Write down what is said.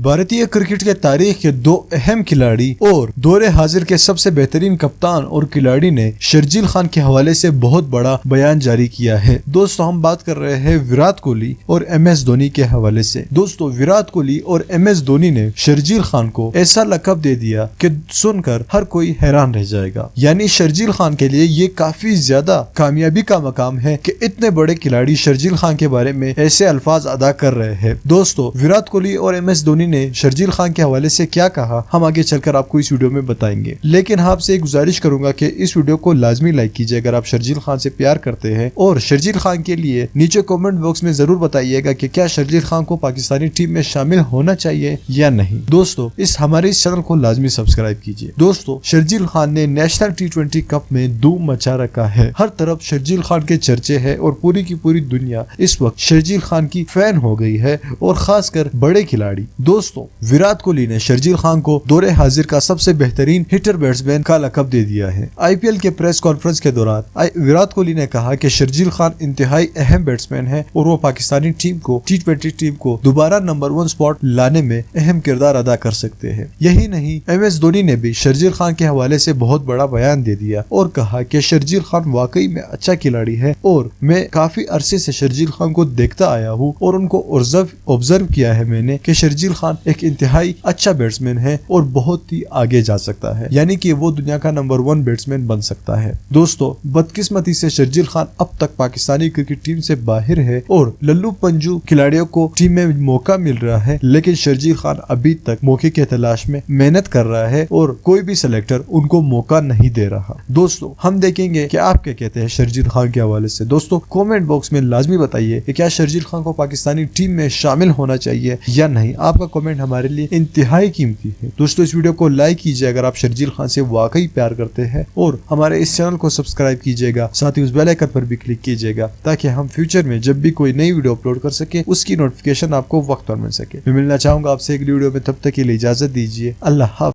भारतीय क्रिकेट के तारीख के दो अहम खिलाड़ी और दौरे हाजिर के सबसे बेहतरीन कप्तान और खिलाड़ी ने शर्जील खान के हवाले से बहुत बड़ा बयान जारी किया है। दोस्तों, हम बात कर रहे हैं विराट कोहली और MS धोनी के हवाले से। दोस्तों, विराट कोहली और MS धोनी ने शर्जील खान को ऐसा लक़ब दे दिया कि सुनकर हर कोई हैरान रह जाएगा। यानी शर्जील खान के लिए ये काफी ज्यादा कामयाबी का मकाम है कि इतने बड़े खिलाड़ी शर्जील खान के बारे में ऐसे अल्फाज अदा कर रहे हैं। दोस्तों, विराट कोहली और MS धोनी ने शर्जील खान के हवाले से क्या कहा, हम आगे चलकर आपको इस वीडियो में बताएंगे। लेकिन आपसे एक गुजारिश करूंगा कि इस वीडियो को लाजमी लाइक कीजिए अगर आप शर्जील खान से प्यार करते हैं, और शर्जील खान के लिए नीचे कमेंट बॉक्स में जरूर बताइएगा कि क्या शर्जील खान को पाकिस्तानी टीम में शामिल होना चाहिए या नहीं। दोस्तों, हमारे इस चैनल को लाजमी सब्सक्राइब कीजिए। दोस्तों, शर्जील खान ने नेशनल T20 कप में धूम मचा रखा है। हर तरफ शर्जील खान के चर्चे हैं और पूरी की पूरी दुनिया इस वक्त शर्जील खान की फैन हो गई है, और खासकर बड़े खिलाड़ी। दोस्तों, विराट कोहली ने शर्जील खान को दौरे हाजिर का सबसे बेहतरीन हिटर बैट्समैन का लक़ब दे दिया है। IPL के प्रेस कॉन्फ्रेंस के दौरान विराट कोहली ने कहा कि शर्जील खान इंतहाई अहम बैट्समैन है और वो पाकिस्तानी टीम को T20 टीम को दोबारा नंबर 1 स्पॉट लाने में अहम किरदार अदा कर सकते हैं। यही नहीं, MS धोनी ने भी शर्जील खान के हवाले से बहुत बड़ा बयान दे दिया और कहा कि शर्जील खान वाकई में अच्छा खिलाड़ी है और मैं काफी अरसे से शर्जील खान को देखता आया हूँ और उनको ऑब्जर्व किया है मैंने कि शर्जील खान एक इंतहाई अच्छा बैट्समैन है और बहुत ही आगे जा सकता है, यानी कि वो दुनिया का नंबर 1 बैट्समैन बन सकता है। दोस्तों, बदकिस्मती से शर्जील खान अब तक पाकिस्तानी क्रिकेट टीम से बाहर है और लल्लू पंजू खिलाड़ियों को टीम में मौका मिल रहा है, लेकिन शर्जील खान अभी तक मौके की तलाश में मेहनत कर रहा है और कोई भी सिलेक्टर उनको मौका नहीं दे रहा। दोस्तों, हम देखेंगे कि आप क्या कहते हैं शर्जील खान के हवाले से। दोस्तों, कमेंट बॉक्स में लाजमी बताइए कि क्या शर्जील खान को पाकिस्तानी टीम में शामिल होना चाहिए या नहीं। आपका कमेंट हमारे लिए इंतहाई कीमती है। दोस्तों, इस वीडियो को लाइक कीजिए अगर आप शर्जील खान से वाकई प्यार करते हैं, और हमारे इस चैनल को सब्सक्राइब कीजिएगा, साथ ही उस बेल आइकन पर भी क्लिक कीजिएगा ताकि हम फ्यूचर में जब भी कोई नई वीडियो अपलोड कर सके उसकी नोटिफिकेशन आपको वक्त पर मिल सके। मैं मिलना चाहूंगा आपसे अगली वीडियो में, तब तक के लिए इजाजत दीजिए। अल्लाह हाफ़िज़।